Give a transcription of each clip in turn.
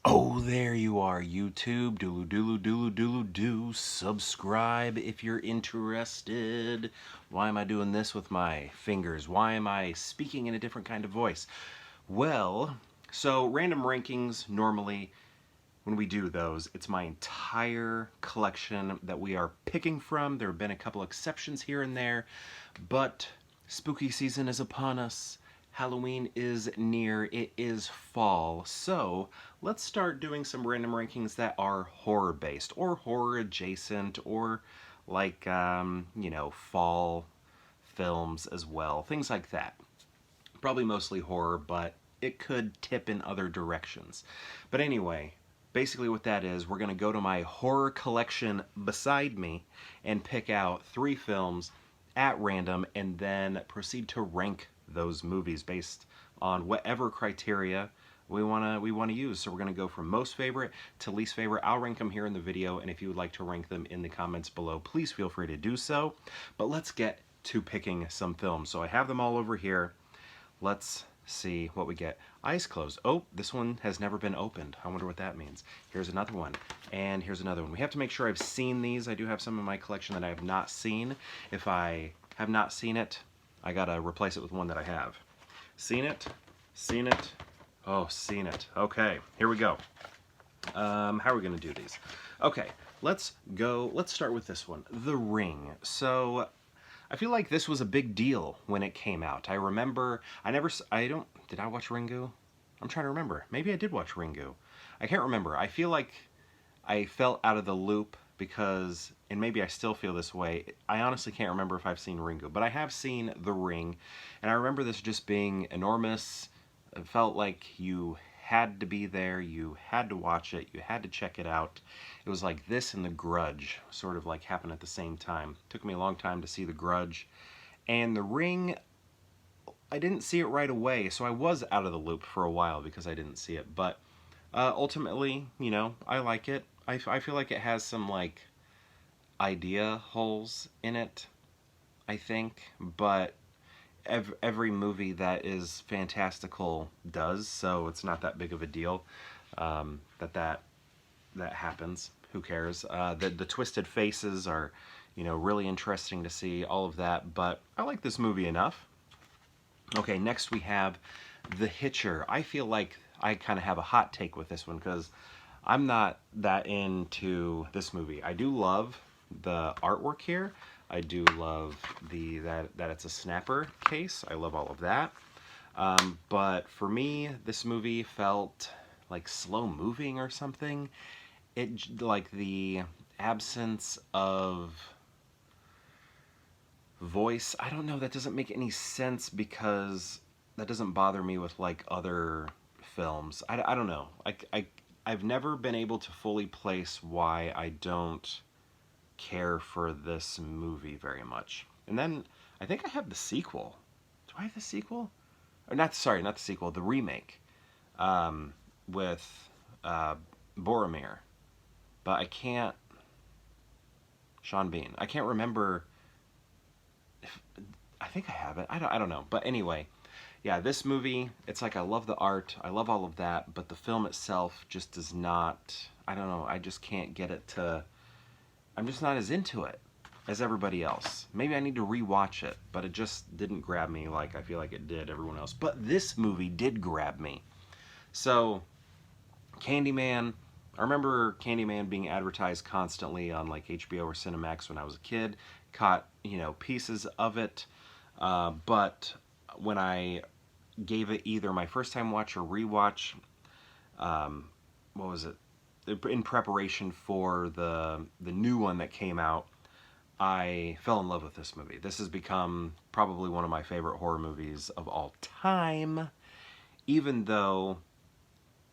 Oh, there you are, YouTube. Doodle doodle doodle doodle do. Subscribe if you're interested. Why am I doing this with my fingers? Why am I speaking in a different kind of voice? Well, so random rankings, normally when we do those, it's my entire collection that we are picking from. There have been a couple exceptions here and there, but spooky season is upon us. Halloween is near, it is fall, so let's start doing some random rankings that are horror based or horror adjacent or like, fall films as well, things like that. Probably mostly horror, but it could tip in other directions. But anyway, basically what that is, we're going to go to my horror collection beside me and pick out 3 films at random and then proceed to rank those movies based on whatever criteria we want to use. So we're going to go from most favorite to least favorite. I'll rank them here in the video, and if you would like to rank them in the comments below, please feel free to do so. But let's get to picking some films. So I have them all over here. Let's see what we get. Eyes closed. Oh, this one has never been opened. I wonder what that means. Here's another one, and here's another one. We have to make sure I've seen these. I do have some in my collection that I have not seen. If I have not seen it, I gotta replace it with one that I have. Seen it? Seen it? Oh, seen it. Okay, here we go. How are we gonna do these? Okay, let's go. Let's start with this one, The Ring. So I feel like this was a big deal when it came out. I remember, did I watch Ringu? I'm trying to remember. Maybe I did watch Ringu. I can't remember. I feel like I felt out of the loop because, and maybe I still feel this way, I honestly can't remember if I've seen Ringu, but I have seen The Ring, and I remember this just being enormous. It felt like you had to be there, you had to watch it, you had to check it out. It was like this and The Grudge sort of like happened at the same time. It took me a long time to see The Grudge. And The Ring, I didn't see it right away, so I was out of the loop for a while because I didn't see it. But ultimately, I like it. I feel like it has some like idea holes in it, I think, but every movie that is fantastical does, so it's not that big of a deal that happens. Who cares? The twisted faces are, really interesting to see, all of that, but I like this movie enough. Okay, next we have The Hitcher. I feel like I kind of have a hot take with this one because I'm not that into this movie. I do love the artwork here. I do love that it's a snapper case. I love all of that. But for me, this movie felt like slow moving or something. It, like, the absence of voice, I don't know, that doesn't make any sense because that doesn't bother me with like other films. I don't know. I've never been able to fully place why I don't care for this movie very much. And then I think I have the sequel. Do I have the sequel? Or not, sorry, not the sequel, the remake with Boromir. But I can't, Sean Bean. I can't remember if, I think I have it. I don't know. But anyway, yeah, this movie, it's like I love the art, I love all of that, but the film itself just does not, I don't know, I just can't get it to, I'm just not as into it as everybody else. Maybe I need to rewatch it, but it just didn't grab me like I feel like it did everyone else. But this movie did grab me. So, Candyman, I remember Candyman being advertised constantly on like HBO or Cinemax when I was a kid. Caught, pieces of it. But when I gave it either my first time watch or rewatch, what was it? In preparation for the new one that came out, I fell in love with this movie. This has become probably one of my favorite horror movies of all time, even though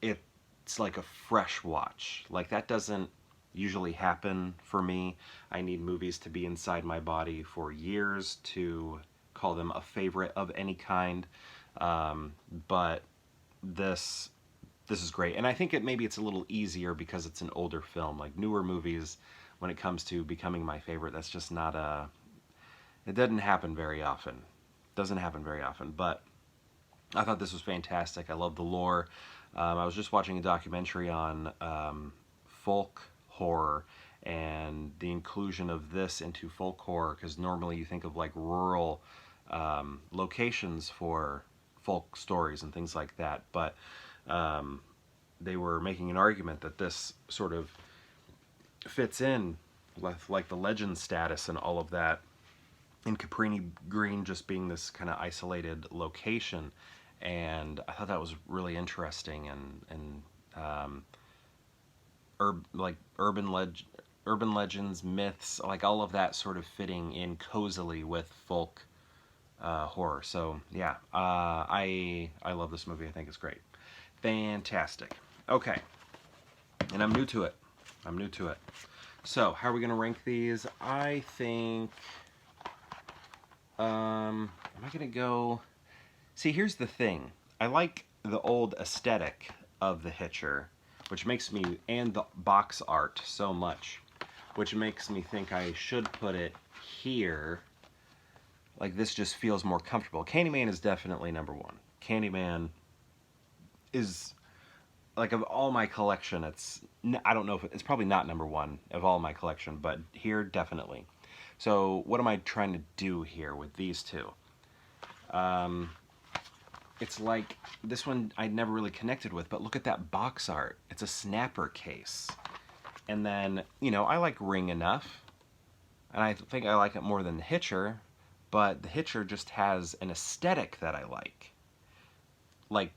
it's like a fresh watch. Like, that doesn't usually happen for me. I need movies to be inside my body for years to call them a favorite of any kind. But this is great. And I think maybe it's a little easier because it's an older film. Like, newer movies, when it comes to becoming my favorite, that's just not it doesn't happen very often. Doesn't happen very often. But I thought this was fantastic. I love the lore. I was just watching a documentary on folk horror and the inclusion of this into folk horror, because normally you think of like rural locations for folk stories and things like that, but they were making an argument that this sort of fits in with like the legend status and all of that, in Caprini Green just being this kind of isolated location. And I thought that was really interesting, like urban legends, myths, like all of that sort of fitting in cozily with folk horror. So yeah, I love this movie. I think it's great, fantastic. Okay, and I'm new to it. I'm new to it. So how are we gonna rank these? I think. Am I gonna go? See, here's the thing. I like the old aesthetic of the Hitcher, which makes me, and the box art so much, which makes me think I should put it here. Like, this just feels more comfortable. Candyman is definitely number one. Candyman is, like, of all my collection, I don't know if it's probably not number one of all my collection, but here, definitely. So, what am I trying to do here with these two? It's like, this one I never really connected with, but look at that box art. It's a snapper case. And then, you know, I like Ring enough, and I think I like it more than the Hitcher, but the Hitcher just has an aesthetic that I like. Like,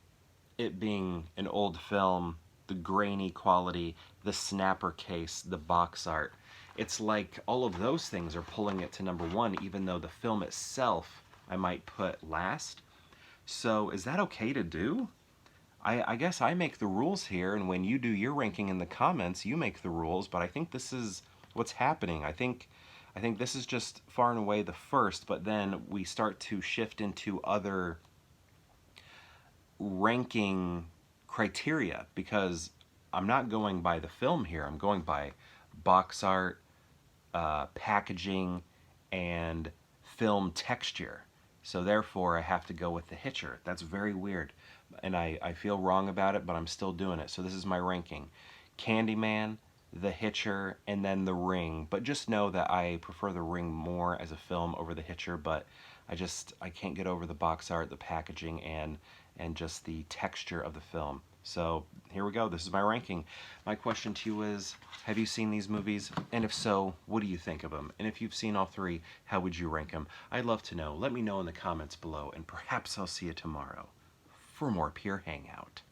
it being an old film, the grainy quality, the snapper case, the box art. It's like all of those things are pulling it to number one, even though the film itself I might put last. So is that okay to do? I guess I make the rules here, and when you do your ranking in the comments, you make the rules, but I think this is what's happening. I think this is just far and away the first, but then we start to shift into other ranking criteria, because I'm not going by the film here. I'm going by box art, packaging, and film texture. So therefore, I have to go with the Hitcher. That's very weird, and I feel wrong about it, but I'm still doing it. So this is my ranking. Candyman, the Hitcher, and then the Ring. But just know that I prefer the Ring more as a film over the Hitcher, but I can't get over the box art, the packaging, and just the texture of the film. So here we go. This is my ranking. My question to you is, have you seen these movies? And if so, what do you think of them? And if you've seen all three, how would you rank them? I'd love to know. Let me know in the comments below, and perhaps I'll see you tomorrow for more Pure Hangout.